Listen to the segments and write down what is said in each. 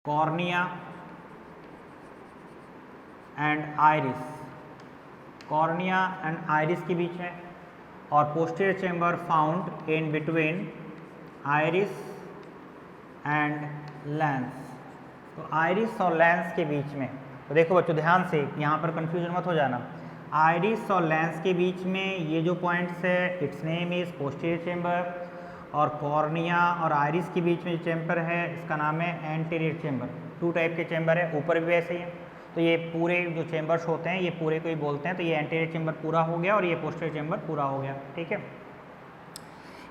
Cornea and iris, cornea and iris के बीच में, और posterior chamber found in between iris and lens. तो iris और लेंस के बीच में, तो देखो बच्चों ध्यान से, यहाँ पर कंफ्यूजन मत हो जाना। आइरिस और लेंस के बीच में ये जो पॉइंट्स है, it's name is posterior chamber, और कॉर्निया और आइरिस के बीच में जो चेंबर है इसका नाम है एंटीरियर चेंबर। टू टाइप के चेंबर है, ऊपर भी वैसे ही है। तो ये पूरे जो चेंबर्स होते हैं ये पूरे को ही बोलते हैं। तो ये एंटीरियर चेंबर पूरा हो गया और ये पोस्टीरियर चेंबर पूरा हो गया, ठीक है।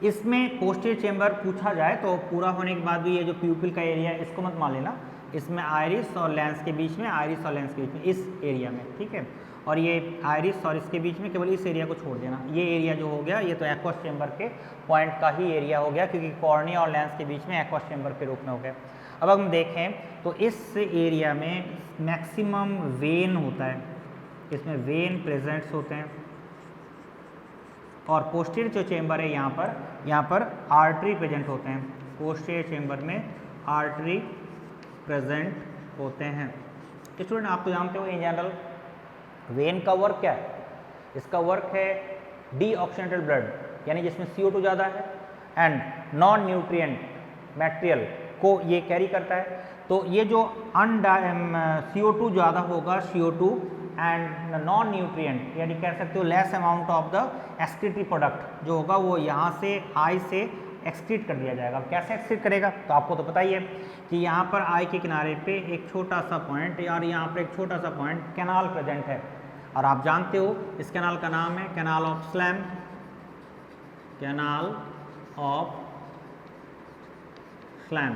इसमें पोस्टीरियर चेंबर पूछा जाए तो पूरा होने के बाद भी ये जो प्यूपिल का एरिया है इसको मत मान लेना, इसमें आइरिस और लेंस के बीच में, आइरिस और लेंस के बीच में, इस एरिया में, ठीक है। और ये आइरिस और इसके बीच में केवल इस एरिया को छोड़ देना। ये एरिया जो हो गया ये तो एक्वस चेंबर के पॉइंट का ही एरिया हो गया, क्योंकि कॉर्निया और लेंस के बीच में एक्वस चेंबर के रूप में हो गया। अब हम देखें तो इस एरिया में मैक्सिमम वेन होता है, इसमें वेन प्रेजेंट्स होते हैं, और पोस्टीरियर जो चेंबर है यहाँ पर आर्टरी प्रेजेंट होते हैं। पोस्टीरियर चेंबर में आर्टरी प्रेजेंट होते हैं। स्टूडेंट आप तो जानते हो इन जनरल वेन का वर्क क्या है, इसका वर्क है डीऑक्सीजनेटेड ब्लड, यानी जिसमें CO2 ज़्यादा है एंड नॉन न्यूट्रिएंट मटेरियल को ये कैरी करता है। तो ये जो CO2 ज़्यादा होगा, CO2 एंड नॉन न्यूट्रिएंट, यानी कह सकते हो less amount of the excretory product जो होगा वो यहाँ से आई से एक्सक्रीट कर दिया जाएगा। कैसे एक्सक्रीट करेगा, तो आपको तो पता ही है कि यहाँ पर आई के किनारे पे एक छोटा सा पॉइंट, और यहाँ पर एक छोटा सा पॉइंट कैनाल प्रेजेंट है, और आप जानते हो इस कैनाल का नाम है canal of slam, canal of slam.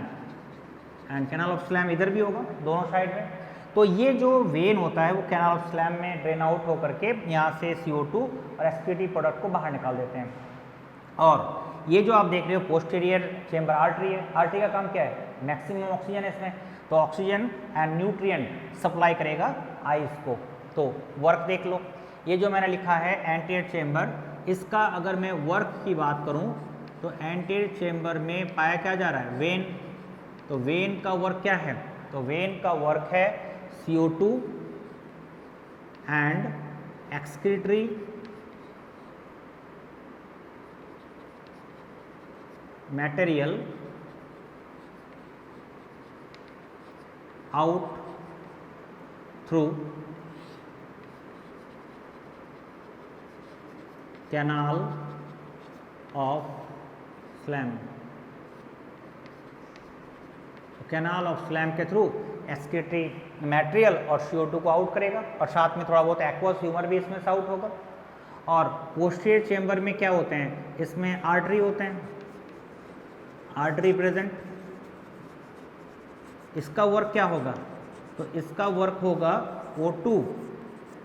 And canal of slam इधर भी होगा दोनों साइड में। तो ये जो वेन होता है वो कैनाल ऑफ स्लैम में ड्रेन आउट होकर के यहाँ से CO2 और एक्सक्रीटरी प्रोडक्ट को बाहर निकाल देते हैं। और ये जो आप देख रहे हो पोस्टीरियर चेंबर आर्टरी है, आर्टरी का काम क्या है, मैक्सिमम ऑक्सीजन है इसमें, तो ऑक्सीजन एंड न्यूट्रिएंट सप्लाई करेगा आइस को। तो वर्क देख लो, ये जो मैंने लिखा है एंटीरियर चेंबर, इसका अगर मैं वर्क की बात करूं तो एंटीरियर चेंबर में पाया क्या जा रहा है, वेन। तो वेन का वर्क क्या है, तो वेन का वर्क है CO2 and excretory material out through canal of slam. Canal of slam के थ्रू एक्सक्रीटरी मटेरियल और CO2 को आउट करेगा, और साथ में थोड़ा बहुत एक्वस ह्यूमर भी इसमें से आउट होगा। और पोस्टीरियर चेंबर में क्या होते हैं, इसमें आर्टरी होते हैं, आर्टरी प्रेजेंट। इसका वर्क क्या होगा, तो इसका वर्क होगा O2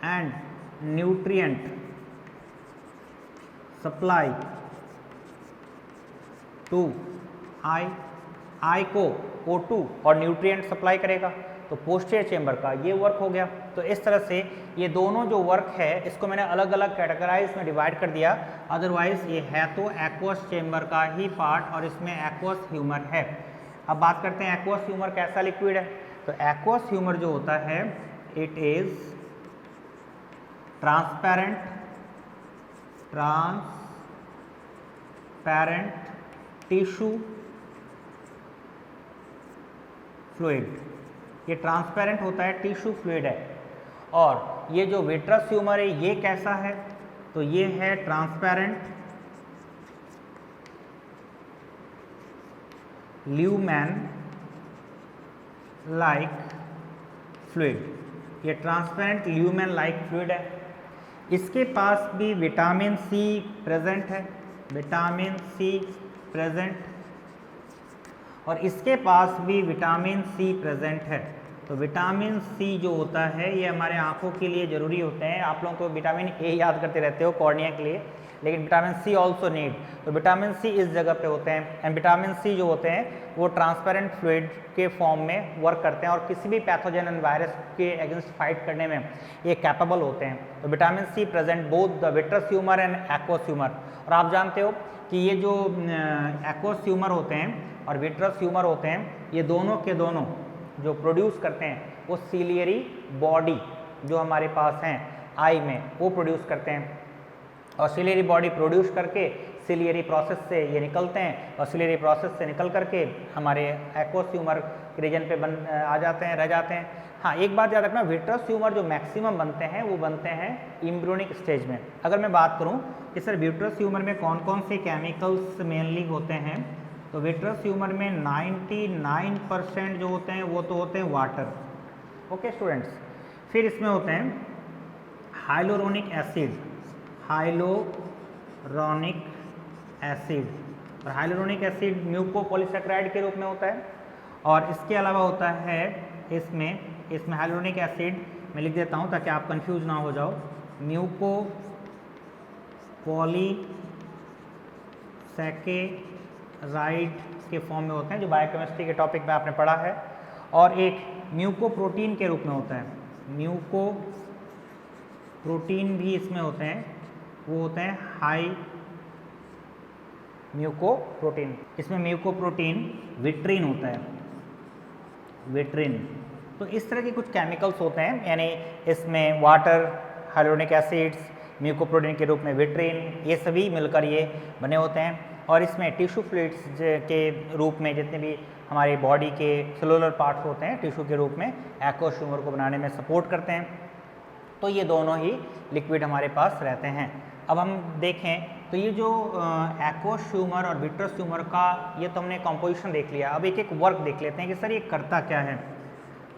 and nutrient supply to eye को O2 और न्यूट्रिएंट सप्लाई करेगा। तो पोस्टीरियर चेंबर का ये वर्क हो गया। तो इस तरह से ये दोनों जो वर्क है इसको मैंने अलग अलग कैटेगराइज में डिवाइड कर दिया, अदरवाइज ये है तो एक्वस चेंबर का ही पार्ट, और इसमें एक्वस ह्यूमर है। अब बात करते हैं एक्वस ह्यूमर कैसा लिक्विड है। तो एक्वस ह्यूमर जो होता है it is transparent tissue fluid. ये ट्रांसपेरेंट होता है, टिश्यू फ्लूइड है। और ये जो विट्रस ह्यूमर है ये कैसा है, तो ये है ट्रांसपेरेंट ल्यूमेन लाइक फ्लूइड। ये ट्रांसपेरेंट ल्यूमेन लाइक फ्लूइड है। इसके पास भी विटामिन C प्रेजेंट है, विटामिन C प्रेजेंट, और इसके पास भी विटामिन C प्रेजेंट है। तो विटामिन C जो होता है ये हमारे आंखों के लिए ज़रूरी होते हैं। आप लोग तो विटामिन A याद करते रहते हो कॉर्निया के लिए, लेकिन विटामिन C ऑल्सो नीड। तो विटामिन C इस जगह पे होते हैं, एंड विटामिन C जो होते हैं वो ट्रांसपेरेंट फ्लूइड के फॉर्म में वर्क करते हैं, और किसी भी पैथोजन एंड वायरस के अगेंस्ट फाइट करने में ये कैपेबल होते हैं। तो vitamin C present both the vitreous humour and aqueous humour. और आप जानते हो कि ये जो एक्वस ह्यूमर होते हैं और विट्रस ह्यूमर होते हैं, ये दोनों के दोनों जो प्रोड्यूस करते हैं वो सिलियरी बॉडी जो हमारे पास हैं आई में वो प्रोड्यूस करते हैं, और सिलियरी बॉडी प्रोड्यूस करके सिलियरी प्रोसेस से ये निकलते हैं, और सिलियरी प्रोसेस से निकल करके हमारे एक्वस ह्यूमर के रीजन पे आ जाते हैं, रह जाते हैं। हाँ, एक बात याद रखना, विट्रस ह्यूमर जो मैक्सिमम बनते हैं वो बनते हैं एम्ब्रियोनिक स्टेज में। अगर मैं बात करूँ कि सर विट्रस ह्यूमर में कौन कौन से केमिकल्स मेनली होते हैं, तो विट्रस ह्यूमर में 99% जो होते हैं वो तो होते हैं वाटर। ओके स्टूडेंट्स, फिर इसमें होते हैं हाइलोरोनिक एसिड, हाइलोरोनिक एसिड, और हाइलोरोनिक एसिड म्यूकोपॉलीसेकेराइड के रूप में होता है। और इसके अलावा होता है इसमें हाइलोरोनिक एसिड मैं लिख देता हूँ ताकि आप कंफ्यूज ना हो जाओ, म्यूकोपॉलीसेकेराइड के फॉर्म में होते हैं जो बायोकेमिस्ट्री के टॉपिक में आपने पढ़ा है। और एक म्यूकोप्रोटीन के रूप में होता है, म्यूकोप्रोटीन भी इसमें होते हैं, वो होते हैं हाई म्यूकोप्रोटीन। इसमें म्यूकोप्रोटीन विट्रिन होता है, विट्रिन। तो इस तरह के कुछ केमिकल्स होते हैं, यानी इसमें वाटर, हाइलोरोनिक एसिड्स, म्यूकोप्रोटीन के रूप में विट्रिन, ये सभी मिलकर ये बने होते हैं। और इसमें टिश्यू फ्लूइड्स के रूप में जितने भी हमारी बॉडी के सेलुलर पार्ट्स होते हैं टिश्यू के रूप में एक्वस ह्यूमर को बनाने में सपोर्ट करते हैं। तो ये दोनों ही लिक्विड हमारे पास रहते हैं। अब हम देखें तो ये जो एक्वस ह्यूमर और विट्रस ह्यूमर का ये तो हमने कॉम्पोजिशन देख लिया। अब एक एक वर्क देख लेते हैं कि सर ये करता क्या है।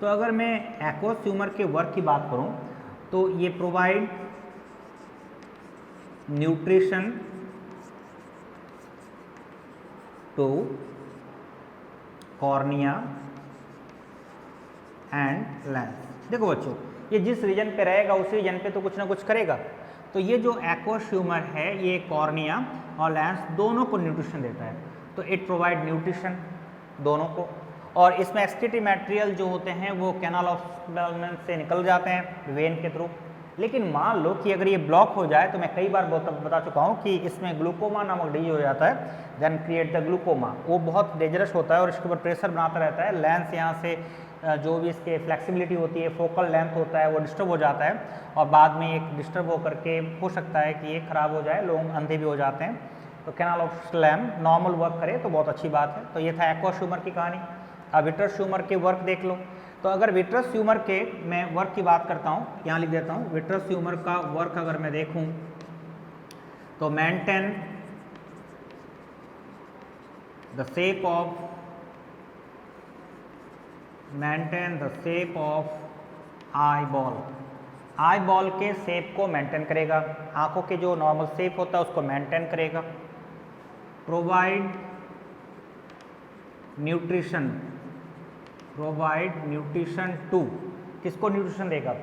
तो अगर मैं एक्वस ह्यूमर के वर्क की बात करूं तो ये provide nutrition to cornea and lens. देखो बच्चों, ये जिस रीजन पे रहेगा उस रीजन पे तो कुछ ना कुछ करेगा। तो ये जो एक्वस ह्यूमर है ये कॉर्निया और लेंस दोनों को न्यूट्रिशन देता है, तो इट प्रोवाइड न्यूट्रिशन दोनों को। और इसमें एक्सक्रीटरी मटेरियल जो होते हैं वो कैनाल ऑफ स्मेल से निकल जाते हैं वेन के थ्रू। लेकिन मान लो कि अगर ये ब्लॉक हो जाए, तो मैं कई बार बता चुका हूँ कि इसमें ग्लूकोमा नामक डिजीज हो जाता है, देन क्रिएट द ग्लूकोमा। वो बहुत डेंजरस होता है और इसके ऊपर प्रेशर बनाता रहता है। लेंस यहाँ से जो भी इसके फ्लेक्सिबिलिटी होती है, फोकल लेंथ होता है, वो डिस्टर्ब हो जाता है और बाद में एक डिस्टर्ब होकर के हो सकता है कि ये खराब हो जाए, लोग अंधे भी हो जाते हैं। तो canal of slam normal work करे तो बहुत अच्छी बात है। तो ये था एक्वस ह्यूमर की कहानी। अब विट्रस ह्यूमर के वर्क देख लो। तो अगर विट्रस ह्यूमर के मैं वर्क की बात करता हूँ, यहाँ लिख देता हूँ, विट्रस ह्यूमर का वर्क अगर मैं देखूँ तो maintain the shape of eye ball. Eye ball के शेप को मेंटेन करेगा, आंखों के जो नॉर्मल शेप होता है उसको मेंटेन करेगा। प्रोवाइड न्यूट्रिशन टू, किसको न्यूट्रिशन देगा?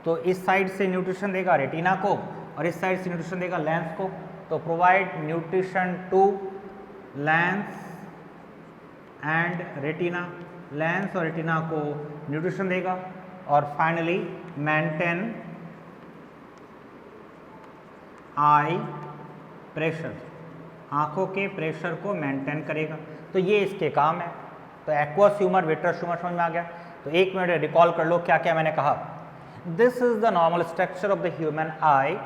तो इस साइड से न्यूट्रिशन देगा रेटिना को और इस साइड से न्यूट्रिशन देगा लेंस को। तो provide nutrition to lens and retina, lens और रेटिना को न्यूट्रिशन देगा। और फाइनली मेंटेन आई प्रेशर, आंखों के प्रेशर को मेंटेन करेगा। तो ये इसके काम है। तो एक्वस ह्यूमर, विट्रस ह्यूमर समझ में आ गया। तो एक मिनट रिकॉल कर लो क्या क्या मैंने कहा। This is the normal structure of the human I.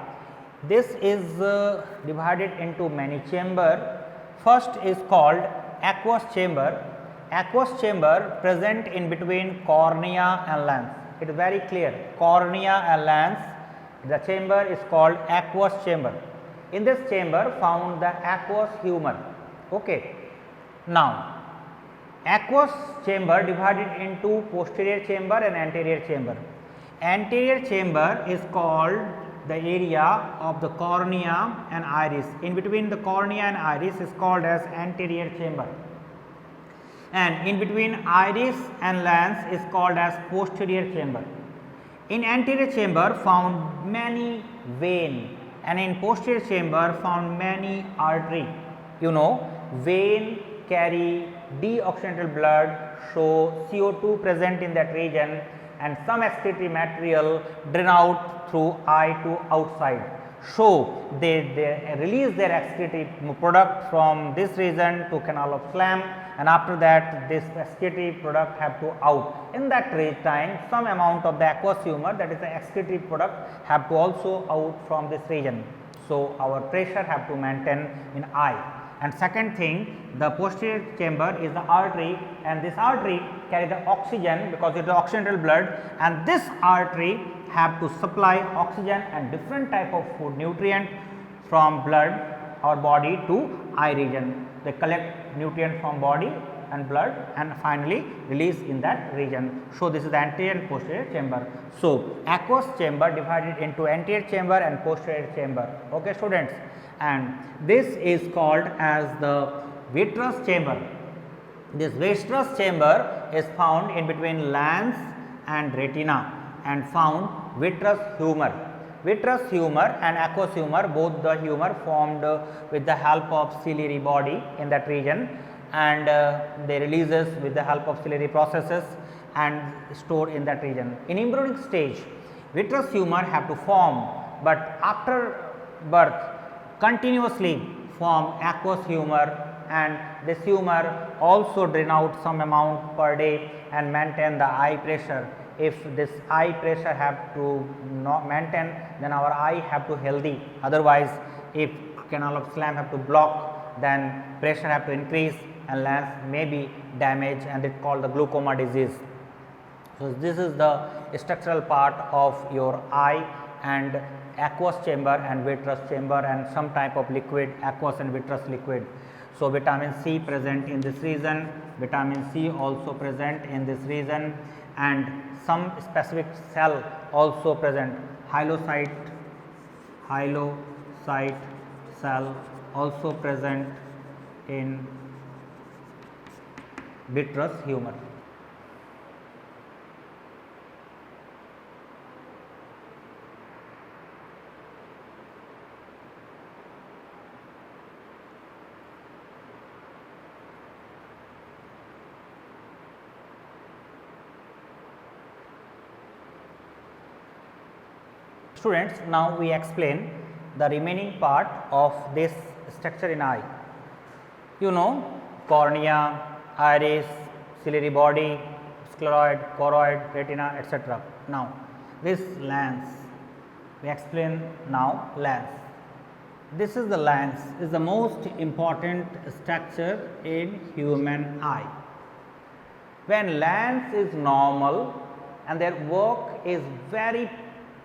This is divided into many chamber. First is called aqueous chamber. Aqueous chamber present in between cornea and lens. It is very clear, cornea and lens, the chamber is called aqueous chamber. In this chamber found the aqueous humor. Okay, now aqueous chamber divided into posterior chamber and anterior chamber. Anterior chamber is called the area of the cornea and iris. In between the cornea and iris is called as anterior chamber, and in between iris and lens is called as posterior chamber. In anterior chamber found many vein, and in posterior chamber found many artery. You know, vein carry deoxygenated blood, so CO2 present in that region, and some excretory material drain out through eye to outside. So they release their excretory product from this region to canal of Schlemm, and after that this excretory product have to out. In that time some amount of the aqueous humor, that is the excretory product, have to also out from this region. So our pressure have to maintain in eye. And second thing, the posterior chamber is the artery, and this artery carry the oxygen because it is oxygenated blood, and this artery have to supply oxygen and different type of food nutrient from blood or body to eye region. They collect nutrient from body and blood and finally release in that region. So this is the anterior and posterior chamber. So aqueous chamber divided into anterior chamber and posterior chamber. Okay students, and this is called as the vitreous chamber. This vitreous chamber is found in between lens and retina and found vitreous humor. Vitreous humor and aqueous humor, both the humor formed with the help of ciliary body in that region, and they releases with the help of ciliary processes and stored in that region. In embryonic stage, vitreous humor have to form, but after birth continuously form aqueous humor, and this humor also drain out some amount per day and maintain the eye pressure. If this eye pressure have to not maintain, then our eye have to healthy. Otherwise, if canal of Schlemm have to block, then pressure have to increase and lens may be damaged, and it called the glaucoma disease. So this is the structural part of your eye, and aqueous chamber and vitreous chamber, and some type of liquid, aqueous and vitreous liquid. So vitamin C present in this region, vitamin C also present in this region, and some specific cell also present, hyelocyte cell also present in vitreous humor. Students, now we explain the remaining part of this structure in eye. You know, cornea, iris, ciliary body, scleroid, choroid, retina, etc. Now, this lens, we explain now lens. This is the lens, is the most important structure in human eye. When lens is normal and their work is very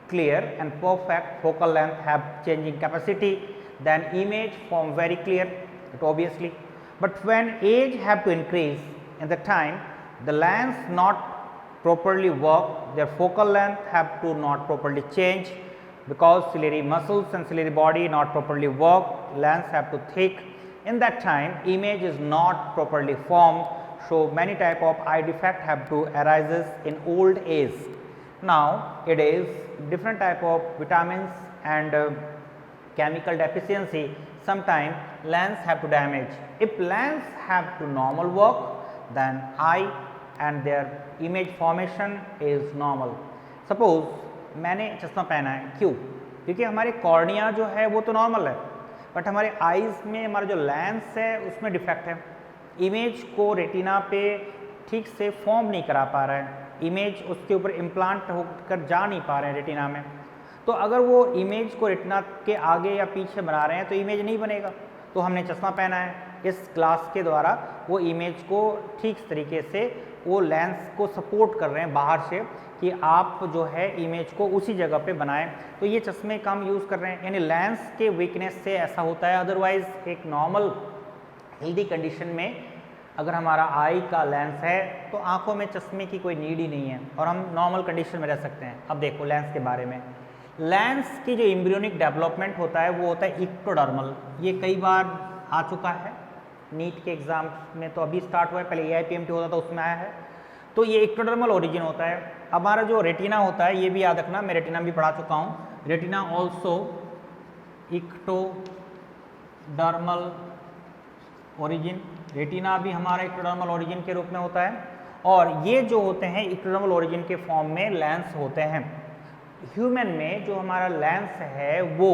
clear and perfect, focal length have changing capacity, then image form very clear, it obviously. But when age have to increase in the time, the lens not properly work, their focal length have to not properly change, because ciliary muscles and ciliary body not properly work, lens have to thick. In that time, image is not properly formed, so many type of eye defect have to arises in old age. Now it is different type of vitamins and chemical deficiency, sometime lens have to damage. If lens have to normal work, then eye and their image formation is normal. Suppose मैंने चश्मा पहना है, क्यों? क्योंकि हमारे cornea जो है वो तो नॉर्मल है, बट हमारे आईज में हमारा जो लेंस है उसमें डिफेक्ट है, इमेज को रेटिना पे ठीक से फॉर्म नहीं करा पा रहा है, इमेज उसके ऊपर इम्प्लांट होकर जा नहीं पा रहे हैं रेटिना में। तो अगर वो इमेज को रेटिना के आगे या पीछे बना रहे हैं तो इमेज नहीं बनेगा। तो हमने चश्मा पहना है, इस ग्लास के द्वारा वो इमेज को ठीक तरीके से वो लेंस को सपोर्ट कर रहे हैं बाहर से कि आप जो है इमेज को उसी जगह पे बनाएं। तो ये चश्मे कम यूज़ कर रहे हैं, यानी लेंस के वीकनेस से ऐसा होता है। अदरवाइज़ एक नॉर्मल हेल्दी कंडीशन में अगर हमारा आई का लेंस है तो आंखों में चश्मे की कोई नीड ही नहीं है और हम नॉर्मल कंडीशन में रह सकते हैं। अब देखो लेंस के बारे में, लेंस की जो एम्ब्रियोनिक डेवलपमेंट होता है वो होता है इक्टोडर्मल। ये कई बार आ चुका है नीट के एग्ज़ाम में, तो अभी स्टार्ट हुआ है, पहले AIPMT होता था उसमें आया है। तो ये इक्टोडर्मल ओरिजिन होता है। हमारा जो रेटिना होता है ये भी याद रखना, मैं रेटिना भी पढ़ा चुका हूँ, रेटिना ऑल्सो इक्टोडर्मल ओरिजिन, रेटिना भी हमारा इक्टोडर्मल ओरिजिन के रूप में होता है। और ये जो होते हैं इक्टोडर्मल ओरिजिन के फॉर्म में लेंस होते हैं। ह्यूमन में जो हमारा लेंस है वो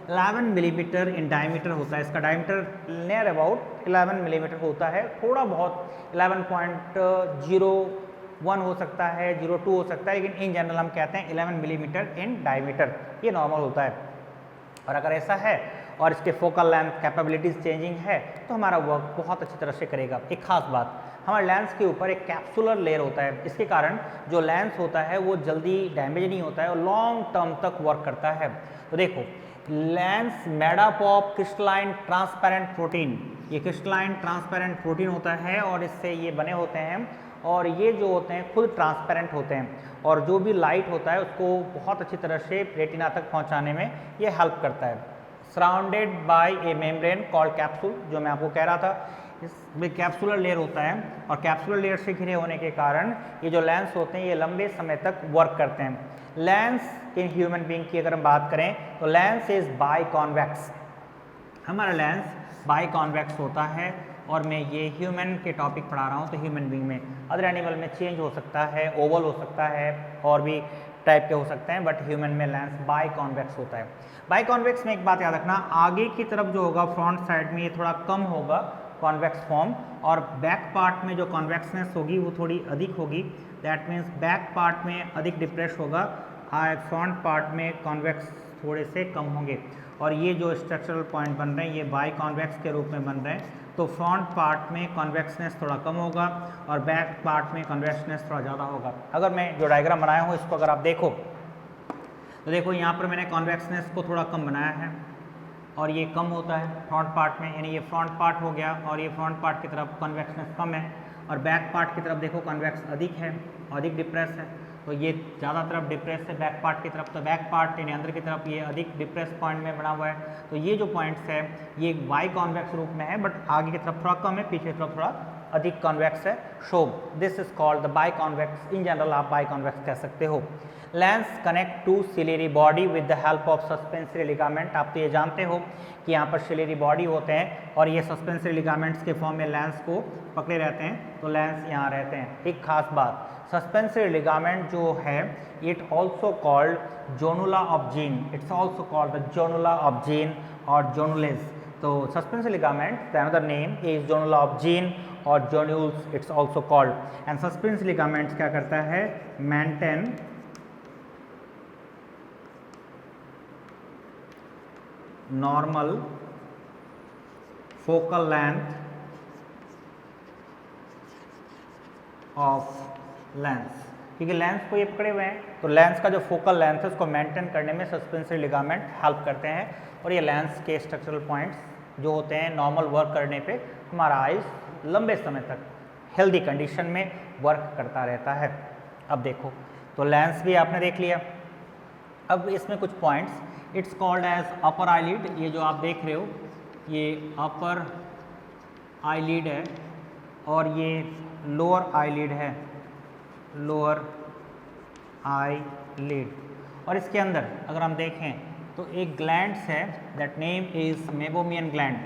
11 मिलीमीटर इन डायमीटर होता है। इसका डायमीटर नियर अबाउट 11 मिलीमीटर होता है, थोड़ा बहुत 11.01 हो सकता है, 02 हो सकता है, लेकिन इन जनरल हम कहते हैं 11 मिलीमीटर इन डायमीटर, ये नॉर्मल होता है। और अगर ऐसा है और इसके फोकल लेंथ कैपेबिलिटीज चेंजिंग है तो हमारा वर्क बहुत अच्छी तरह से करेगा। एक खास बात, हमारे लेंस के ऊपर एक कैप्सुलर लेयर होता है, इसके कारण जो लेंस होता है वो जल्दी डैमेज नहीं होता है और लॉन्ग टर्म तक वर्क करता है। तो देखो, lens made up of crystalline transparent protein, ये क्रिस्टलाइन ट्रांसपेरेंट प्रोटीन होता है और इससे ये बने होते हैं, और ये जो होते हैं खुद ट्रांसपेरेंट होते हैं, और जो भी लाइट होता है उसको बहुत अच्छी तरह से रेटिना तक पहुंचाने में ये हेल्प करता है। Surrounded by A membrane called capsule, जो मैं आपको कह रहा था, इसमें कैप्सुलर लेयर होता है, और कैप्सुलर लेयर से घिरे होने के कारण ये जो लेंस होते हैं ये लंबे समय तक वर्क करते हैं। लेंस इन ह्यूमन बीइंग की अगर हम बात करें तो लेंस इज बाई कॉन्वेक्स, हमारा लेंस बाई कॉन्वेक्स होता है। और मैं ये ह्यूमन के टॉपिक पढ़ा रहा हूँ, तो ह्यूमन बीइंग में, अदर एनिमल में चेंज हो सकता है, ओवल हो सकता है और भी टाइप के हो सकते हैं, बट ह्यूमन में लेंस बाई कॉन्वेक्स होता है। बाई कॉन्वेक्स में एक बात याद रखना, आगे की तरफ जो होगा फ्रंट साइड में ये थोड़ा कम होगा कॉन्वेक्स फॉर्म, और बैक पार्ट में जो कॉन्वेक्सनेस होगी वो थोड़ी अधिक होगी। दैट मीन्स बैक पार्ट में अधिक डिप्रेस होगा, फ्रंट पार्ट में कॉन्वेक्स थोड़े से कम होंगे। और ये जो स्ट्रक्चरल पॉइंट बन रहे हैं ये बाई कॉन्वेक्स के रूप में बन रहे हैं, तो फ्रंट पार्ट में कॉन्वेक्सनेस थोड़ा कम होगा और बैक पार्ट में कॉन्वेक्सनेस थोड़ा ज़्यादा होगा। अगर मैं जो डायग्राम बनाया हूँ इसको अगर आप देखो तो देखो यहाँ पर मैंने कॉन्वेक्सनेस को थोड़ा कम बनाया है और ये कम होता है फ्रंट पार्ट में, यानी ये फ्रंट पार्ट हो गया और ये फ्रंट पार्ट की तरफ कॉन्वेक्सनेस कम है, और बैक पार्ट की तरफ देखो कॉन्वेक्स अधिक है, अधिक डिप्रेस है, तो ये ज़्यादा तरफ डिप्रेस है बैक पार्ट की तरफ, तो बैक पार्ट यानी अंदर की तरफ ये अधिक डिप्रेस पॉइंट में बना हुआ है। तो ये जो पॉइंट्स है ये बाई कॉन्वेक्स रूप में है, बट आगे की तरफ थोड़ा कम है, पीछे की तरफ थोड़ा अधिक कॉन्वेक्स है। So this is called the biconvex, in general आप बाई कॉन्वेक्स कह सकते हो। Lens connect to ciliary body with the help of suspensory ligament, आप तो ये जानते हो कि यहाँ पर सिलेरी बॉडी होते हैं और ये सस्पेंसरी लिगामेंट्स के फॉर्म में लेंस को पकड़े रहते हैं, तो लेंस यहाँ रहते हैं। एक खास बात, सस्पेंसरी लिगामेंट जो है it also called zonula of Zinn, it's also called the zonula of Zinn और जोनुलेज। तो suspensory ligament the another name is zonula of Zinn और zonules it's also called. And suspensory ligaments क्या करता है, maintain normal focal length of lens, क्योंकि lens को ये पकड़े हुए हैं तो लेंस का जो फोकल लेंथ है उसको मेंटेन करने में सस्पेंसरी लिगामेंट हेल्प करते हैं, और ये लेंस के स्ट्रक्चरल पॉइंट्स जो होते हैं नॉर्मल वर्क करने पे हमारा आइज लंबे समय तक हेल्दी कंडीशन में वर्क करता रहता है। अब देखो, तो लेंस भी आपने देख लिया, अब इसमें कुछ points, it's called as upper eyelid, ये जो आप देख रहे हो ये अपर आईलिड है और ये लोअर आईलिड है, लोअर आईलिड। और इसके अंदर अगर हम देखें तो एक ग्लैंड्स है, that name is Meibomian gland,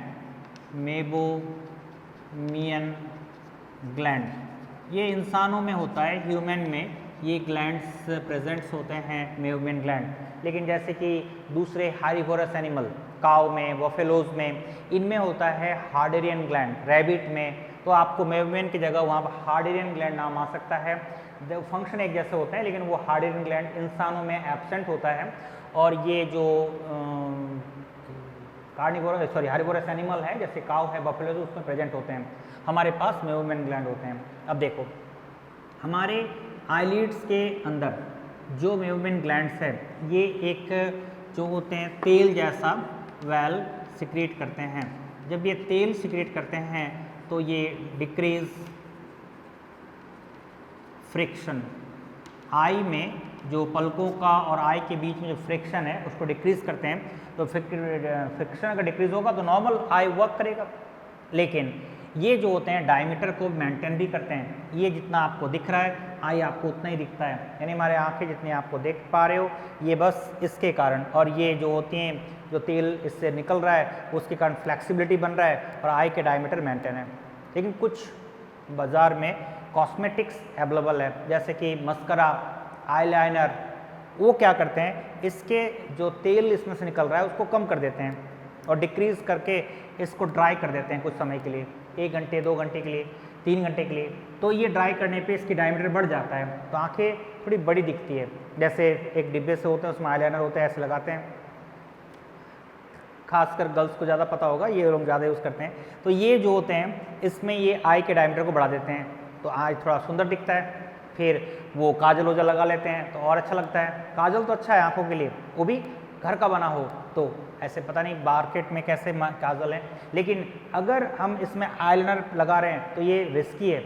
Meibomian gland. ये इंसानों में होता है, ह्यूमन में ये ग्लैंड्स प्रेजेंट्स होते हैं मेबोमियन ग्लैंड, लेकिन जैसे कि दूसरे हार्निवोरस एनिमल, काव में, बफेलोज में, इनमें होता है हार्डेरियन ग्लैंड, रैबिट में, तो आपको मेबोमियन की जगह वहाँ पर हार्डेरियन ग्लैंड नाम आ सकता है। फंक्शन एक जैसे होते हैं लेकिन वो हार्डेरियन ग्लैंड इंसानों में एब्सेंट होता है, और ये जो कार्निवोरस हार्निवोरस एनिमल है जैसे काव है, बफेलोज, उसमें प्रेजेंट होते हैं, हमारे पास मेबोमियन ग्लैंड होते हैं। अब देखो, हमारे आईलिड्स के अंदर जो मेबोमियन ग्लैंड्स है ये एक जो होते हैं तेल जैसा वेल सिक्रीट करते हैं। जब ये तेल सिक्रीट करते हैं तो ये डिक्रीज फ्रिक्शन, आई में जो पलकों का और आई के बीच में जो फ्रिक्शन है उसको डिक्रीज करते हैं। तो फ्रिक्शन अगर डिक्रीज होगा तो नॉर्मल आई वर्क करेगा, लेकिन ये जो होते हैं डायमीटर को मेंटेन भी करते हैं। ये जितना आपको दिख रहा है आई आपको उतना ही दिखता है, यानी हमारे आंखें जितनी आपको देख पा रहे हो ये बस इसके कारण, और ये जो होती हैं जो तेल इससे निकल रहा है उसके कारण फ्लेक्सिबिलिटी बन रहा है और आई के डायमीटर मेंटेन है। लेकिन कुछ बाज़ार में कॉस्मेटिक्स अवेलेबल है जैसे कि मस्करा, आईलाइनर, वो क्या करते हैं, इसके जो तेल इसमें से निकल रहा है उसको कम कर देते हैं और डिक्रीज करके इसको ड्राई कर देते हैं कुछ समय के लिए, 1 घंटे 2 घंटे के लिए, 3 घंटे के लिए। तो ये ड्राई करने पे इसकी डायमीटर बढ़ जाता है, तो आंखें थोड़ी बड़ी दिखती है। जैसे एक डिब्बे से होते हैं, उसमें आईलाइनर होता है, ऐसे लगाते हैं, खासकर गर्ल्स को ज़्यादा पता होगा, ये लोग ज़्यादा यूज़ करते हैं। तो ये जो होते हैं इसमें ये आई के डायमीटर को बढ़ा देते हैं, तो आई थोड़ा सुंदर दिखता है। फिर वो काजल वोजल लगा लेते हैं तो और अच्छा लगता है। काजल तो अच्छा है आंखों के लिए, वो भी घर का बना हो, तो ऐसे पता नहीं मार्केट में कैसे काजल हैं, लेकिन अगर हम इसमें आईलाइनर लगा रहे हैं तो ये रिस्की है।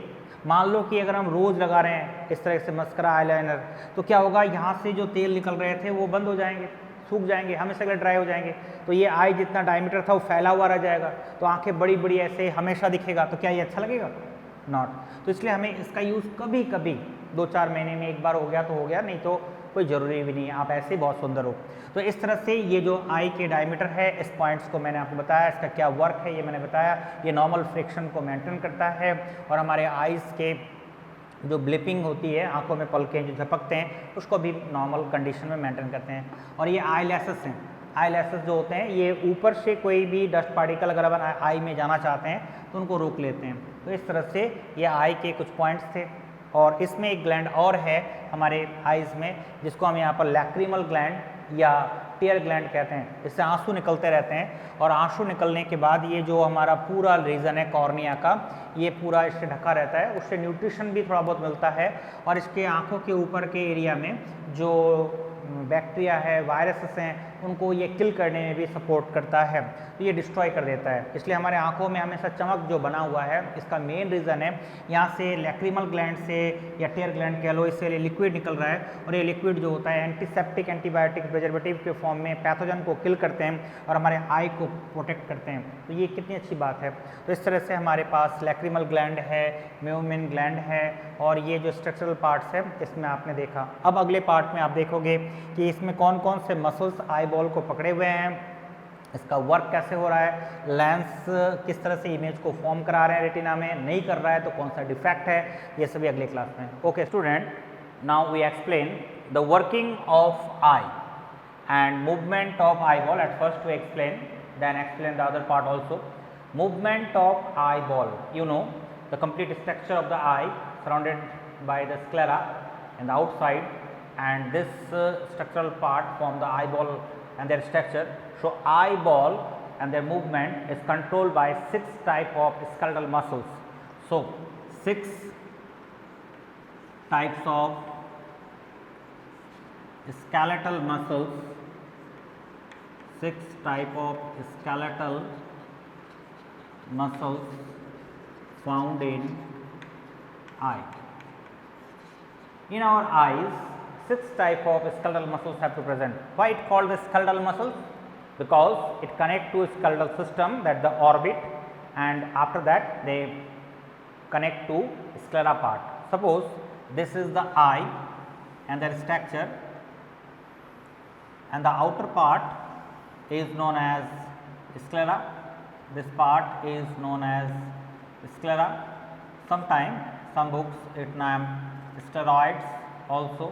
मान लो कि अगर हम रोज़ लगा रहे हैं इस तरह से मस्करा आईलाइनर, तो क्या होगा, यहाँ से जो तेल निकल रहे थे वो बंद हो जाएंगे, सूख जाएंगे, हमेशा के लिए ड्राई हो जाएंगे। तो ये आई जितना डायमीटर था वो फैला हुआ रह जाएगा, तो आंखें बड़ी बड़ी ऐसे हमेशा दिखेगा, तो क्या ये अच्छा लगेगा? नॉट। तो इसलिए हमें इसका यूज़ कभी कभी 2-4 महीने में एक बार हो गया तो हो गया, नहीं तो कोई ज़रूरी भी नहीं है, आप ऐसे ही बहुत सुंदर हो। तो इस तरह से ये जो आई के डायमीटर है, इस पॉइंट्स को मैंने आपको बताया, इसका क्या वर्क है ये मैंने बताया। ये नॉर्मल फ्रिक्शन को मेंटेन करता है और हमारे आइज़ के जो ब्लिपिंग होती है, आंखों में पलकें जो झपकते हैं, उसको भी नॉर्मल कंडीशन में मेंटेन करते हैं। और ये आई लैसेस हैं, आई लैसेस जो होते हैं ये ऊपर से कोई भी डस्ट पार्टिकल अगर अपन आई में जाना चाहते हैं तो उनको रोक लेते हैं। तो इस तरह से ये आई के कुछ पॉइंट्स थे। और इसमें एक ग्लैंड और है हमारे आइज़ में, जिसको हम यहाँ पर लैक्रिमल ग्लैंड या टीयर ग्लैंड कहते हैं। इससे आंसू निकलते रहते हैं और आंसू निकलने के बाद ये जो हमारा पूरा रीजन है कॉर्निया का, ये पूरा इससे ढका रहता है, उससे न्यूट्रिशन भी थोड़ा बहुत मिलता है। और इसके आंखों के ऊपर के एरिया में जो बैक्टीरिया है, वायरसेस हैं, उनको ये किल करने में भी सपोर्ट करता है, तो ये डिस्ट्रॉय कर देता है। इसलिए हमारे आंखों में हमेशा चमक जो बना हुआ है, इसका मेन रीज़न है यहाँ से लैक्रिमल ग्लैंड से या टीयर ग्लैंड कह लो, इससे लिक्विड निकल रहा है और ये लिक्विड जो होता है एंटीसेप्टिक, एंटीबायोटिक, प्रिजर्वेटिव के फॉर्म में पैथोजन को किल करते हैं और हमारे आई को प्रोटेक्ट करते हैं। तो ये कितनी अच्छी बात है। तो इस तरह से हमारे पास लैक्रिमल ग्लैंड है, मेयोमिन ग्लैंड है और ये जो स्ट्रक्चरल पार्ट्स है इसमें आपने देखा। अब अगले पार्ट में आप देखोगे कि इसमें कौन कौन से मसल्स आई बॉल को पकड़े हुए हैं, इसका वर्क कैसे हो रहा है, लेंस किस तरह से इमेज को फॉर्म करा रहे हैं रेटिना में, नहीं कर रहा है तो कौन सा डिफेक्ट है, ये सभी अगले क्लास में। Okay student, now we explain the working of eye and movement of eyeball. At first we explain, then explain the other part also. Movement of eyeball, you know the complete structure of the eye surrounded by the sclera and the outside, and this structural part from the eyeball and their structure. So eyeball and their movement is controlled by 6 type of skeletal muscles. So 6 types of skeletal muscles, 6 type of skeletal muscles found in eye. In our eyes, 6 type of skeletal muscles have to present. Why it called the skeletal muscles? Because it connect to skeletal system, that the orbit, and after that they connect to sclera part. Suppose this is the eye and their structure, and the outer part is known as sclera, this part is known as sclera. Sometimes some books it name scleroids also.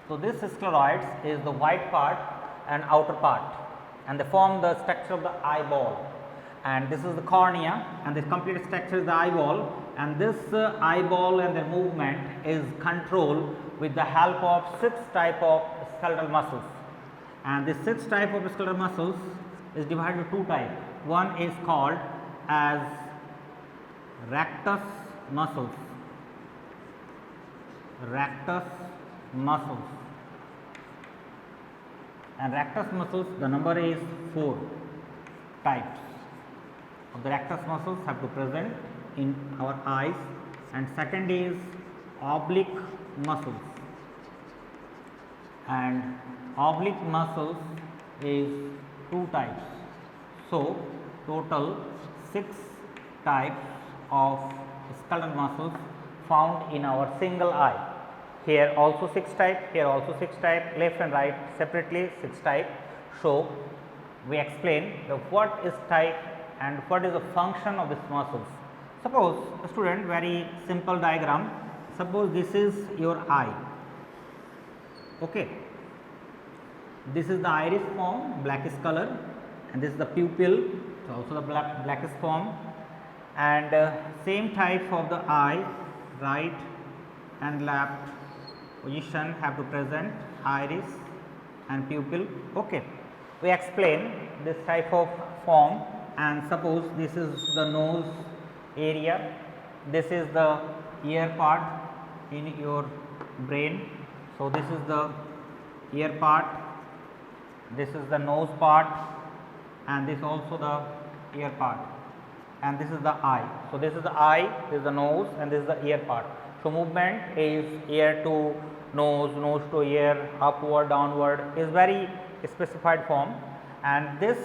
So this scleroids is the white part and outer part, and they form the structure of the eyeball, and this is the cornea, and the complete structure is the eyeball, and this eyeball and their movement is controlled with the help of 6 type of skeletal muscles. And this 6 type of skeletal muscles is divided into 2 types. One is called as rectus muscles, rectus muscles, and rectus muscles, the number is 4 types of the rectus muscles have to present in our eyes. And second is oblique muscles, and oblique muscles is 2 types. So total 6 types of skeletal muscles found in our single eye. Here also 6 type, here also 6 type, left and right separately 6 type. So we explain the what is type and what is the function of these muscles. Suppose student, very simple diagram, suppose this is your eye, okay, This is the iris form, blackish color, and this is the pupil, so also the blackish form, and same type of the eye, right and left position have to present iris and pupil. Okay, we explain this type of form, and suppose this is the nose area, this is the ear part in your brain. So this is the ear part, this is the nose part, and this also the ear part, and this is the eye. So this is the eye, this is the nose, and this is the ear part. So movement is ear to nose, nose to ear, upward, downward, is very specified form, and this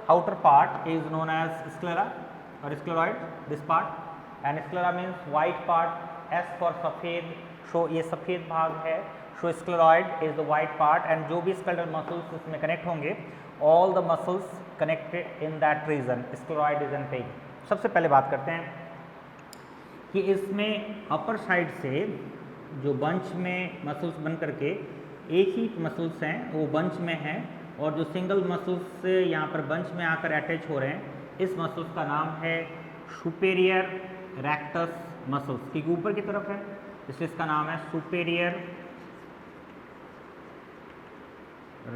outer part is known as sclera or scleroid, this part, and sclera means white part, S for सफ़ेद, so ये सफ़ेद भाग है, so scleroid is the white part, and जो भी skeletal muscles इसमें connect होंगे, all the muscles connected in that region, scleroid region पे। सबसे पहले बात करते हैं कि इसमें अपर साइड से जो बंच में मसल्स बन करके एक ही मसल्स हैं वो बंच में हैं, और जो सिंगल मसल्स से यहाँ पर बंच में आकर अटैच हो रहे हैं, इस मसल्स का नाम है सुपेरियर रेक्टस मसल्स, क्योंकि ऊपर की तरफ है इसलिए इसका नाम है सुपेरियर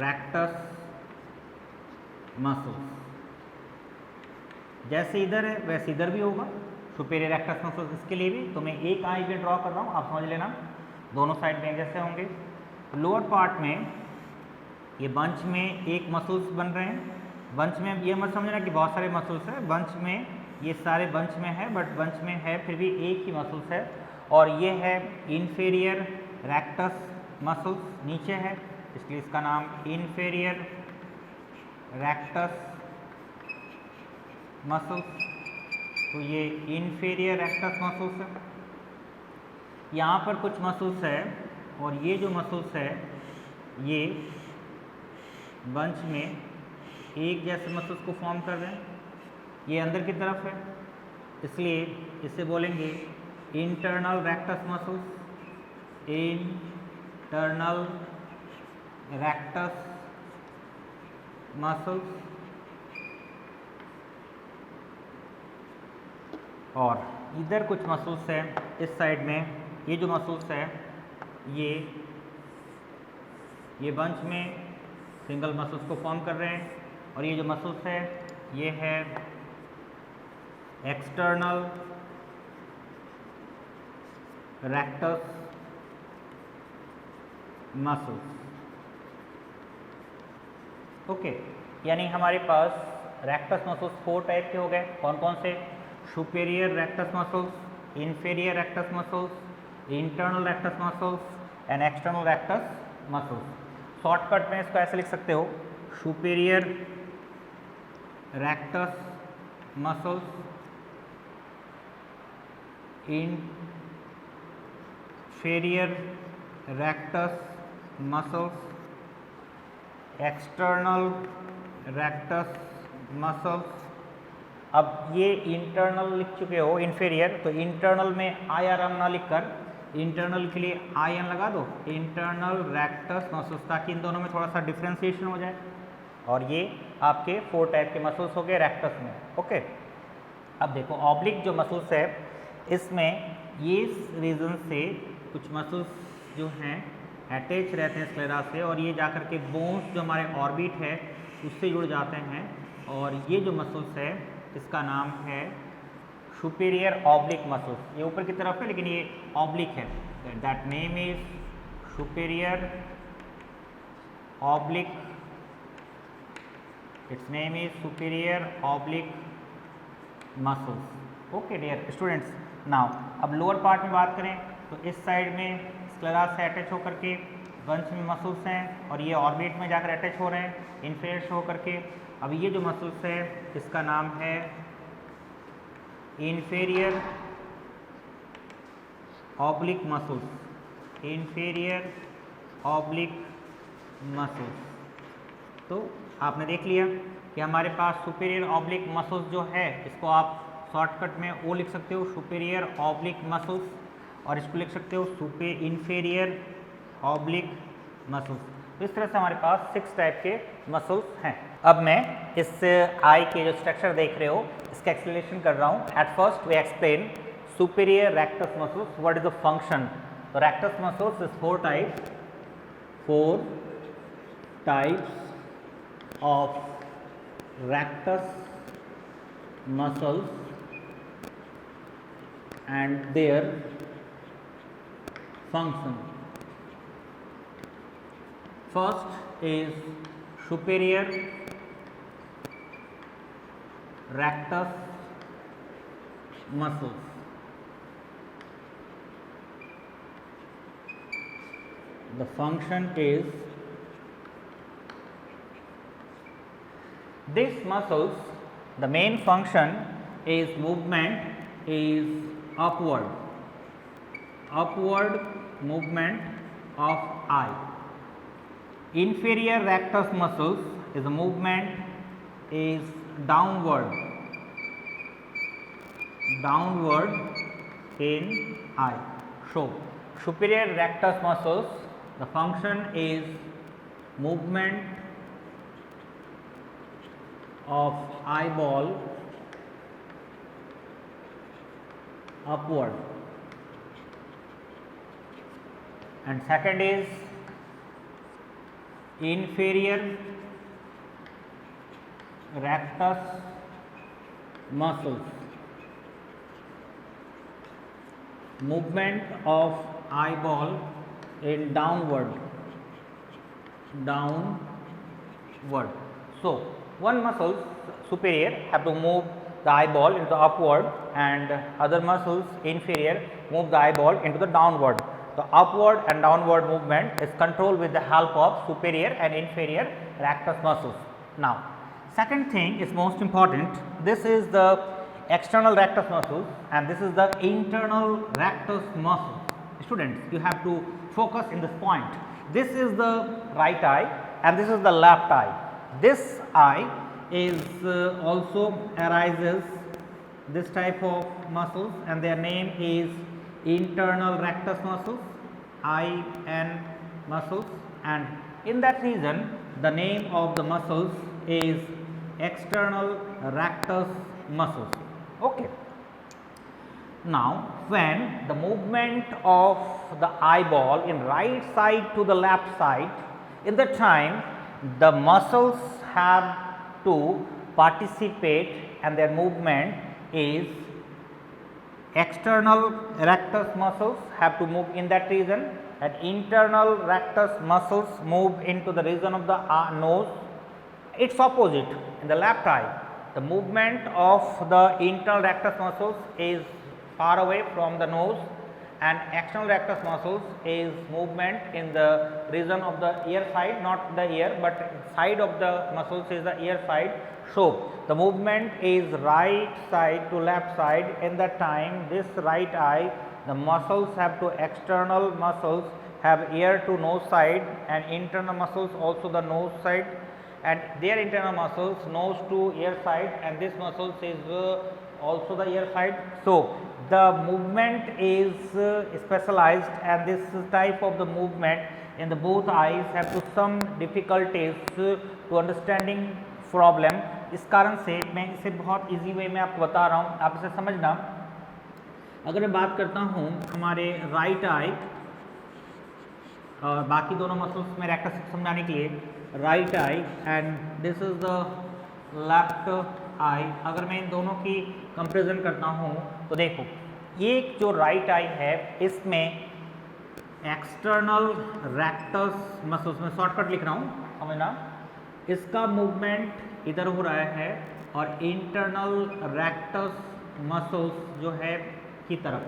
रेक्टस मसल्स। जैसे इधर है वैसे इधर भी होगा सुपेरियर रेक्टस मसल्स, इसके लिए भी तो मैं एक आई भी ड्रॉ कर रहा हूँ, आप समझ लेना, दोनों साइड में जैसे होंगे। लोअर पार्ट में ये बंच में एक मसल्स बन रहे हैं, बंच में ये मत समझना कि बहुत सारे मसल्स हैं, बंच में ये सारे बंच में है, बट बंच में है फिर भी एक ही मसल्स है, और ये है इन्फीरियर रेक्टस मसल्स, नीचे है इसलिए इसका नाम इन्फीरियर रेक्टस मसल्स। तो ये इन्फीरियर रेक्टस मसल्स है, यहाँ पर कुछ मसल्स है, और ये जो मसल्स है ये बंच में एक जैसे मसल्स को फॉर्म कर रहे हैं, ये अंदर की तरफ है इसलिए इसे बोलेंगे internal rectus muscles, internal rectus muscles. और इधर कुछ मसल्स है इस साइड में, ये जो मसल्स है ये बंच में सिंगल मसल्स को फॉर्म कर रहे हैं, और ये जो मसल्स है ये है एक्सटर्नल रेक्टस मसल्स। ओके, यानी हमारे पास रेक्टस मसल्स 4 टाइप के हो गए, कौन कौन से? Superior rectus muscles, inferior rectus muscles, internal rectus muscles and external rectus muscles. Shortcut में इसको ऐसे लिख सकते हो, superior rectus muscles, inferior rectus muscles, external rectus muscles। अब ये इंटरनल लिख चुके हो इन्फीरियर, तो इंटरनल में आई आर एम ना लिख कर इंटरनल के लिए आई एन लगा दो, इंटरनल रेक्टस मसल्स, ताकि इन दोनों में थोड़ा सा डिफ्रेंसिएशन हो जाए। और ये आपके 4 टाइप के मसल्स हो गए रेक्टस में। ओके, अब देखो ऑब्लिक जो मसल्स है इसमें ये रीजन से कुछ मसल्स जो हैं अटैच रहते हैं स्क्लेरा से, और ये जाकर के बोन्स जो हमारे ऑर्बिट है उससे जुड़ जाते हैं, और ये जो मसल्स है इसका नाम है सुपीरियर ऑब्लिक मसल्स। ये ऊपर की तरफ है लेकिन ये ऑब्लिक है, that name is superior oblique, its name is superior oblique muscles. Okay dear students, now अब लोअर पार्ट में बात करें तो इस साइड में स्क्लेरा से अटैच होकर के बंच में मसल्स हैं, और ये ऑर्बिट में जाकर अटैच हो रहे हैं इन्फीरियर होकर के। अब ये जो मसल्स है इसका नाम है inferior oblique muscles, inferior oblique muscles. तो आपने देख लिया कि हमारे पास सुपीरियर ऑब्लिक मसल्स जो है इसको आप शॉर्टकट में ओ लिख सकते हो, सुपीरियर ऑब्लिक मसल्स, और इसको लिख सकते हो इन्फीरियर ऑब्लिक मसल्स। इस तरह से हमारे पास 6 टाइप के मसल्स हैं। अब मैं इस आई के जो स्ट्रक्चर देख रहे हो इसका एक्सप्लेनेशन कर रहा हूँ। At first we explain superior rectus muscles, what is the function. तो rectus muscles is 4 types of rectus muscles and their function. First is superior rectus muscles. The function is these muscles, the main function is movement is upward movement of eye. Inferior rectus muscles is a movement is downward in eye. So superior rectus muscles, the function is movement of eyeball upward, and second is inferior rectus muscles, movement of eyeball in downward. So one muscle superior have to move the eyeball into the upward, and other muscles inferior move the eyeball into the downward. The upward and downward movement is controlled with the help of superior and inferior rectus muscles. Now second thing is most important. This is the external rectus muscles and this is the internal rectus muscle. Students, you have to focus in this point. This is the right eye and this is the left eye. This eye is also arises this type of muscles and their name is internal rectus muscles, IN muscles, and in that region the name of the muscles is external rectus muscles. Okay. Now when the movement of the eyeball in right side to the left side, in the time the muscles have to participate and their movement is external rectus muscles have to move in that region and internal rectus muscles move into the region of the nose. It's opposite in the left eye. The movement of the internal rectus muscles is far away from the nose and external rectus muscles is movement in the region of the ear side, not the ear but side of the muscles is the ear side. So the movement is right side to left side. In that time this right eye the muscles have to external muscles have ear to nose side and internal muscles also the nose side and their internal muscles nose to ear side and this muscles is also the ear side. So the movement is specialized and this type of the movement in the both eyes have to some difficulties to understanding problem. इस कारण से मैं इसे बहुत easy way में आपको बता रहा हूँ, आप इसे समझना। अगर मैं बात करता हूँ हमारे राइट आई और बाकी दोनों मसल्स में रेक्टस समझाने के लिए, right eye and this is the left eye. अगर मैं इन दोनों की कंपैरिजन करता हूँ तो देखो ये जो राइट आई है इसमें एक्सटर्नल रेक्टस मसल्स में शॉर्टकट लिख रहा हूँ समझना, इसका मूवमेंट इधर हो रहा है और इंटरनल रेक्टस मसल्स जो है की तरफ,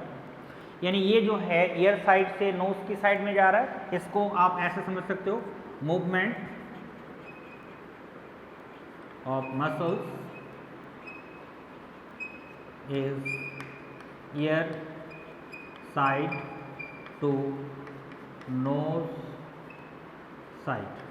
यानी ये जो है ईयर साइड से नोज की साइड में जा रहा है। इसको आप ऐसे समझ सकते हो movement of muscles is ear side to nose side.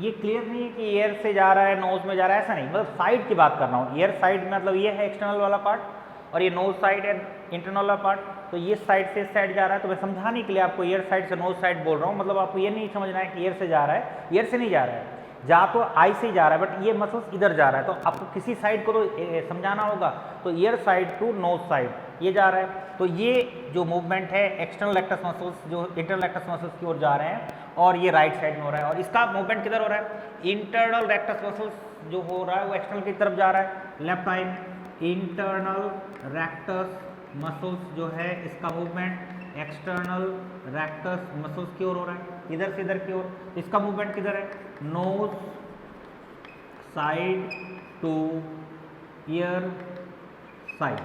ये क्लियर नहीं है कि ईयर से जा रहा है नोज में जा रहा है, ऐसा नहीं, मतलब साइड की बात कर रहा हूँ। ईयर साइड मतलब ये है एक्सटर्नल वाला पार्ट और ये नोज साइड है इंटरनल पार्ट, तो ये साइड से इस साइड जा रहा है। तो मैं समझाने के लिए आपको ईयर साइड से नोज साइड बोल रहा हूँ, मतलब आपको ये नहीं समझना है कि ईयर से जा रहा है, ईयर से नहीं जा रहा है, जा तो आई से जा रहा है बट ये मसल्स इधर जा रहा है, तो आपको किसी साइड को तो समझाना होगा। तो ear side to nose side ये जा रहा है। तो ये जो मूवमेंट है एक्सटर्नल रेक्टस मसल्स जो इंटरनल रेक्टस मसल्स की ओर जा रहे हैं और ये राइट साइड में हो रहा है। और इसका मूवमेंट किधर हो रहा है, इंटरनल रेक्टस मसल्स जो हो रहा है वो एक्सटर्नल की तरफ जा रहा है लेफ्ट आई में। इंटरनल रेक्टस मसल्स जो है इसका मूवमेंट एक्सटर्नल रेक्टस मसल्स की ओर हो रहा है, इधर से इधर की ओर। इसका मूवमेंट किधर है, nose side to ear side,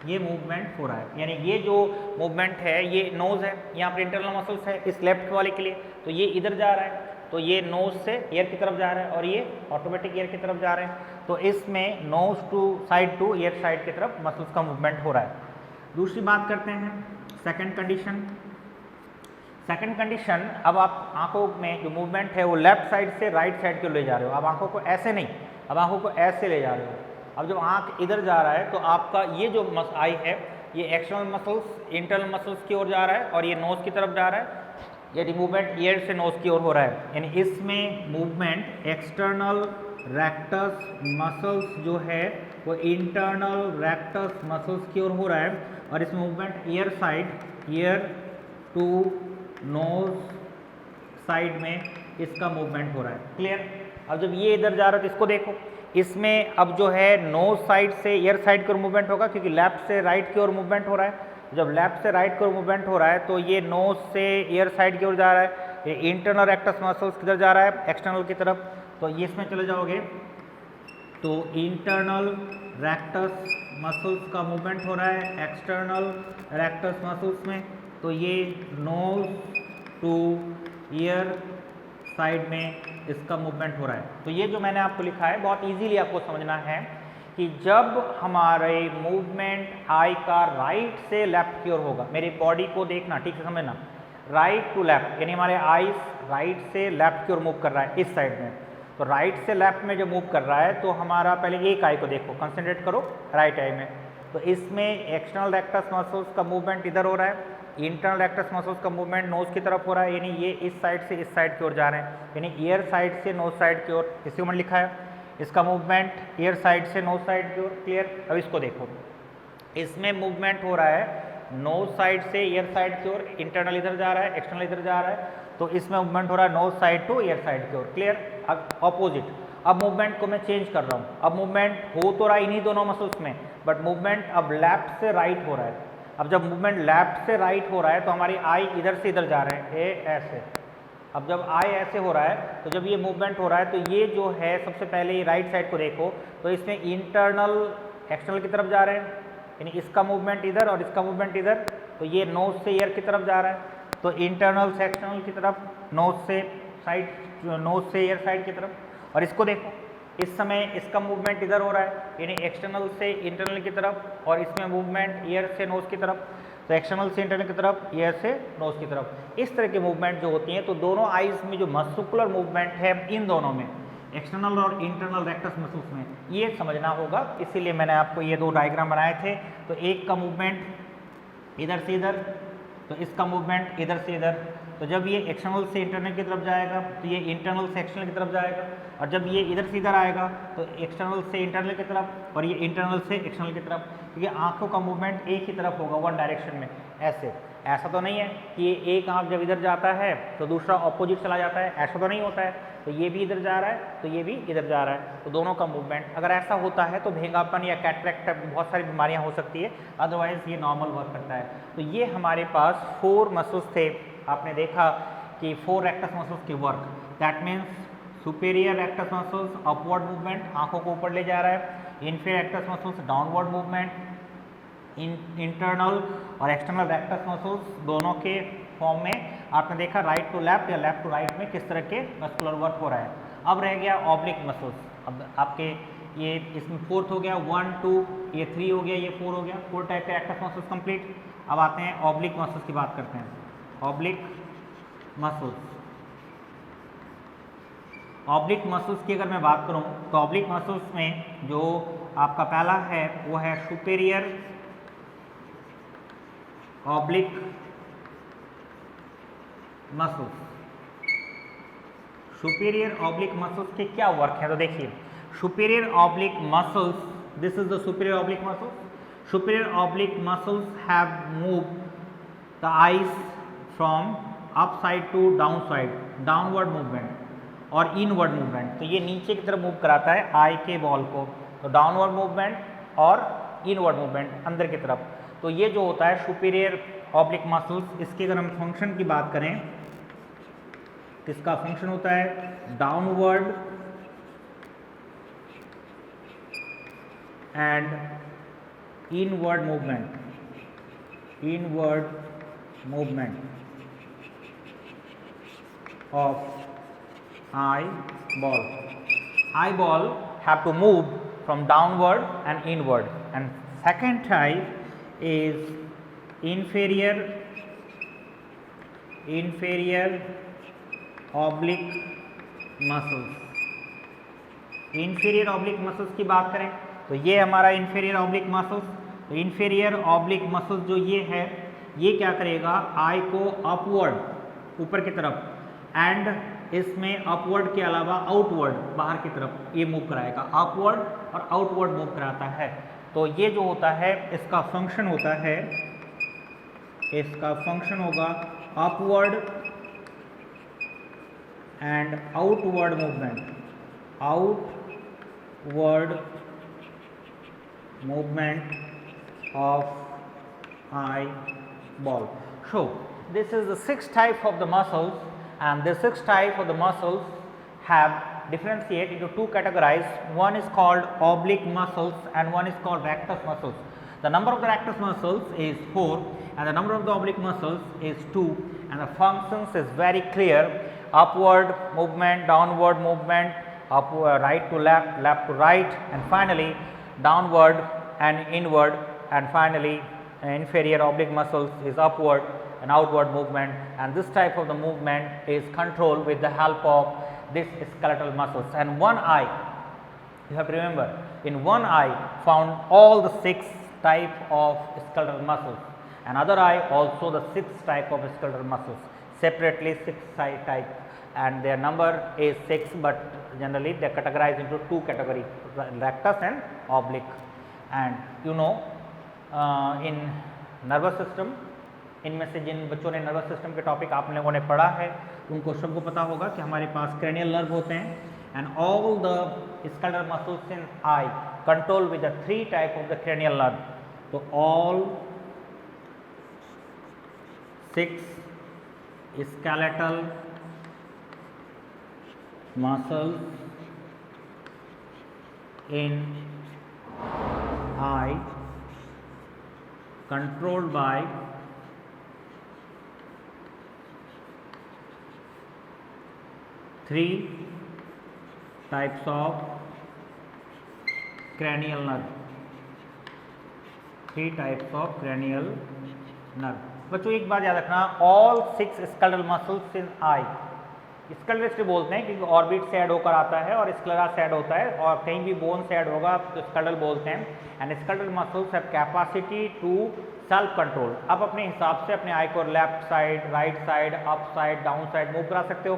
ये मूवमेंट हो रहा है। यानी ये जो मूवमेंट है ये नोज है, यहाँ पर इंटरनल मसल्स है इस लेफ्ट वाले के लिए, तो ये इधर जा रहा है, तो ये नोज से ईयर की तरफ जा रहा है और ये ऑटोमेटिक ईयर की तरफ जा रहे हैं। तो इसमें नोज टू ईयर साइड की तरफ मसल्स का मूवमेंट हो रहा है। दूसरी बात करते हैं सेकंड कंडीशन। सेकंड कंडीशन, अब आप आंखों में जो मूवमेंट है वो लेफ्ट साइड से राइट साइड की ओर ले जा रहे हो। अब आंखों को ऐसे नहीं, अब आंखों को ऐसे ले जा रहे हो। अब जब आंख इधर जा रहा है तो आपका ये जो आई है ये एक्सटर्नल मसल्स इंटरनल मसल्स की ओर जा रहा है और ये नोज की तरफ जा रहा है। यदि मूवमेंट ईयर से नोज की ओर हो रहा है, यानी इसमें मूवमेंट एक्सटर्नल रेक्टस मसल्स जो है वो इंटरनल रेक्टस मसल्स की ओर हो रहा है और इसमें movement ear side, ear to nose side में इसका मूवमेंट हो रहा है। क्लियर। अब जब ये इधर जा रहा है तो इसको देखो, इसमें अब जो है नोज साइड से ईयर साइड की ओर मूवमेंट होगा क्योंकि लेफ्ट से राइट की ओर मूवमेंट हो रहा है। जब लेफ्ट से राइट की ओर मूवमेंट हो रहा है तो ये नोज से ईयर साइड की ओर जा रहा है। ये इंटरनल रेक्टस मसल्स किधर जा रहा है, एक्सटर्नल की तरफ। तो ये इसमें चले जाओगे तो इंटरनल रेक्टस मसल्स का मूवमेंट हो रहा है एक्सटर्नल रेक्टस मसल्स में, तो ये नोज टू ईयर साइड में इसका मूवमेंट हो रहा है। तो ये जो मैंने आपको लिखा है बहुत इजीली आपको समझना है कि जब हमारे मूवमेंट आई का राइट से लेफ्ट की ओर होगा, मेरी बॉडी को देखना ठीक से समझना, राइट टू लेफ्ट, यानी हमारे आईज राइट से लेफ्ट की ओर मूव कर रहा है इस साइड में। तो राइट से लेफ्ट में जो मूव कर रहा है तो हमारा पहले एक आई को देखो, कंसंट्रेट करो राइट आई में। तो इसमें एक्सटर्नल रेक्टस मसल्स का मूवमेंट इधर हो रहा है, इंटरनल रेक्टस मसल्स का मूवमेंट नोज की तरफ हो रहा है, यानी ये इस साइड से इस साइड की ओर जा रहे हैं, यानी ईयर साइड से नोज साइड की ओर। इसी को मैंने लिखा है इसका मूवमेंट ईयर साइड से नोज साइड की ओर। क्लियर। अब इसको देखो, इसमें मूवमेंट हो रहा है नोज साइड से ईयर साइड की ओर, इंटरनल इधर जा रहा है एक्सटर्नल इधर जा रहा है, तो इसमें मूवमेंट हो रहा है nose side to ear side की ओर। क्लियर। अब ऑपोजिट, अब मूवमेंट को मैं चेंज कर रहा हूँ। अब मूवमेंट हो तो रहा है इन्हीं दोनों मसल्स में, बट मूवमेंट अब लेफ्ट से राइट हो रहा है। अब जब मूवमेंट लेफ्ट से राइट हो रहा है तो हमारी आई इधर से इधर जा रहे हैं, ए ऐसे। अब जब आई ऐसे हो रहा है तो जब ये मूवमेंट हो रहा है तो ये जो है सबसे पहले ये राइट साइड को देखो, तो इसमें इंटरनल एक्सटर्नल की तरफ जा रहे हैं, यानी इसका मूवमेंट इधर और इसका मूवमेंट इधर। तो ये नोज से ईयर की तरफ जा रहा है, तो इंटरनल से एक्सटर्नल की तरफ, नोज से साइड, नोज से ईयर साइड की तरफ। और इसको देखो, इस समय इसका मूवमेंट इधर हो रहा है, यानी एक्सटर्नल से इंटरनल की तरफ, और इसमें मूवमेंट ईयर से नोज की तरफ। तो एक्सटर्नल से इंटरनल की तरफ, ईयर से नोज की तरफ। इस तरह के मूवमेंट जो होती हैं, तो दोनों आईज में जो मस्कुलर मूवमेंट है इन दोनों में, एक्सटर्नल और इंटरनल रेक्टस मसल्स में, ये समझना होगा। इसीलिए मैंने आपको ये दो डायग्राम बनाए थे। तो एक का मूवमेंट इधर से इधर, तो इसका मूवमेंट इधर से इधर। तो जब ये एक्सटर्नल से इंटरनल की तरफ जाएगा तो ये इंटरनल से एक्सटर्नल की तरफ जाएगा, और जब ये इधर से इधर आएगा तो एक्सटर्नल से इंटरनल की तरफ, और ये इंटरनल से एक्सटर्नल की तरफ। क्योंकि आंखों का मूवमेंट एक ही तरफ होगा, वन डायरेक्शन में। ऐसा तो नहीं है कि ये एक आंख जब इधर जाता है तो दूसरा ऑपोजिट चला जाता है, ऐसा तो नहीं होता है। तो ये भी इधर जा रहा है तो ये भी इधर जा रहा है, तो दोनों का मूवमेंट। अगर ऐसा होता है तो भेंगापन या कैटरेक्ट बहुत सारी बीमारियां हो सकती है, अदरवाइज ये नॉर्मल वर्क करता है। तो ये हमारे पास 4 मसल्स थे। आपने देखा कि 4 रेक्टस मसल्स के work, that means superior rectus muscles upward movement, आंखों को ऊपर ले जा रहा है। Inferior rectus muscles downward movement, internal और एक्सटर्नल रेक्टस मसल्स दोनों के फॉर्म में आपने देखा राइट टू लेफ्ट या लेफ्ट टू राइट में किस तरह के मस्कुलर वर्क हो रहा है। अब रह गया ऑब्लिक मसल्स। अब आपके ये इसमें 4th हो गया, 1 2, ये 3 हो गया, ये 4 हो गया, 4 टाइप के रेक्टस मसल्स कंप्लीट। अब आते हैं ऑब्लिक मसल्स की बात करते हैं। ऑब्लिक मसल्स, ऑब्लिक मसल्स की अगर मैं बात करूं तो ऑब्लिक मसल्स में जो आपका पहला है वो है superior oblique muscles. Superior oblique muscles के क्या वर्क है, तो देखिए superior oblique muscles, this is the superior oblique muscles. Superior oblique muscles have move the eyes from up side to down side, downward movement और inward movement. तो ये नीचे की तरफ मूव कराता है आई के बॉल को, तो डाउनवर्ड मूवमेंट और इनवर्ड मूवमेंट अंदर की तरफ। तो ये जो होता है सुपीरियर ऑब्लिक मसल्स, इसके अगर हम फंक्शन की बात करें, इसका फंक्शन होता है downward and inward movement, inward movement of eyeball. Eyeball have to move from downward and inward. And second type is inferior oblique muscles. inferior oblique muscles की बात करें तो ये हमारा inferior oblique muscles। तो inferior oblique muscles जो ये है, ये क्या करेगा, आई को अपवर्ड ऊपर की तरफ एंड इसमें अपवर्ड के अलावा आउटवर्ड बाहर की तरफ ये मूव कराएगा, अपवर्ड और आउटवर्ड मूव कराता है। तो ये जो होता है इसका फंक्शन होता है, इसका फंक्शन होगा upward and outward movement, outward movement of eye ball. So this is the 6th type of the muscles, and the 6th type of the muscles have differentiated into 2 categories. One is called oblique muscles and one is called rectus muscles. The number of the rectus muscles is 4 and the number of the oblique muscles is 2, and the functions is very clear: upward movement, downward movement, right to left, left to right, and finally downward and inward, and finally inferior oblique muscles is upward and outward movement, and this type of the movement is controlled with the help of this skeletal muscles. And one eye, you have to remember, in one eye found all the 6 type of skeletal muscles, and other eye also the 6th type of skeletal muscles, separately 6 type, and their number is 6, but generally they are categorized into 2 categories, rectus and oblique. And you know, in nervous system, इनमें से जिन बच्चों ने nervous system के topic आप लोगों ने पढ़ा है उनको सबको पता होगा कि हमारे पास क्रेनियल नर्व होते हैं, and all the skeletal muscles in eye control with the 3 type of the cranial nerve. तो all 6 skeletal muscles in eye controlled by 3 types of cranial nerve, 3 types of cranial nerve। बच्चों एक बात याद रखना, all 6 skeletal muscles in eye, स्कलेरा इसलिए बोलते हैं क्योंकि ऑर्बिट से ऐड होकर आता है और स्क्लेरा से ऐड होता है, और कहीं भी बोन से ऐड होगा तो स्कलेटल बोलते हैं। And skeletal muscles have capacity to self control. आप अपने हिसाब से अपने आई को left side, right side, up side, down side move करा सकते हो।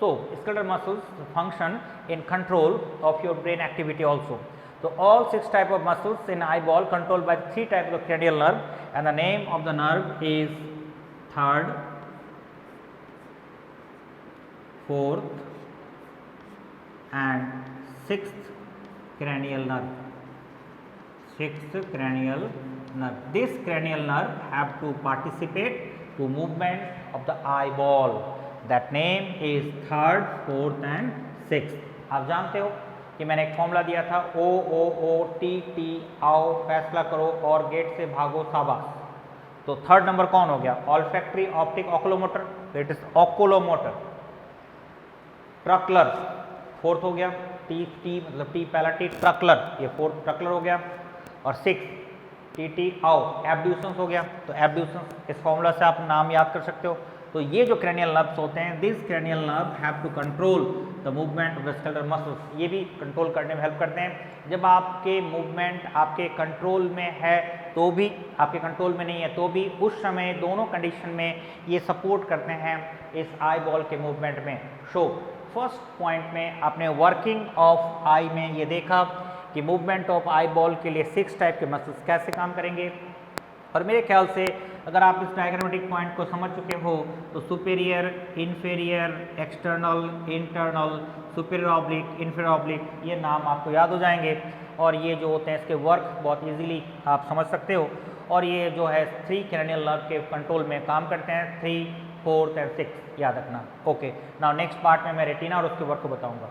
So skeletal muscles function in control of your brain activity also. So all 6 type of muscles in eyeball controlled by 3 types of cranial nerve, and the name of the nerve is 3rd, 4th and 6th cranial nerve. 6th cranial nerve. This cranial nerve have to participate to movement of the eyeball. That name is 3rd, 4th and 6th. आप जानते हो कि मैंने एक formula दिया था, ओ ओ O T T, आओ फैसला करो और गेट से भागो शाबाश। तो थर्ड नंबर कौन हो गया? Olfactory, optic, oculomotor. तो इट इज ऑकुलोमोटर। ट्रकलर फोर्थ हो गया, टी टी मतलब टी पहला टी, ट्रकलर ये फोर्थ ट्रकलर हो गया। और 6 टी टी आओ एब्ड्यूसेंस हो गया। तो एब्ड्यूसेंस इस फॉर्मूला से आप नाम याद कर सकते हो। तो तो ये जो क्रैनियल नर्व्स होते हैं, this cranial nerve have to control the movement of the skeletal muscles, ये भी कंट्रोल करने में हेल्प करते हैं। जब आपके मूवमेंट आपके कंट्रोल में है तो भी, आपके कंट्रोल में नहीं है तो भी, उस समय दोनों कंडीशन में ये सपोर्ट करते हैं इस आई बॉल के मूवमेंट में। सो फर्स्ट पॉइंट में आपने वर्किंग ऑफ आई में ये देखा कि मूवमेंट ऑफ आई बॉल के लिए 6 टाइप के मसल्स कैसे काम करेंगे। और मेरे ख्याल से अगर आप इस डायग्रामेटिक पॉइंट को समझ चुके हो तो superior, inferior, external, internal, superior oblique, inferior oblique, ये नाम आपको याद हो जाएंगे और ये जो होते हैं इसके वर्क बहुत इजीली आप समझ सकते हो। और ये जो है 3 क्रैनियल नर्व के कंट्रोल में काम करते हैं, 3, 4 एंड 6 याद रखना। ओके, नाउ नेक्स्ट पार्ट में मैं रेटिना और उसके वर्क को बताऊंगा।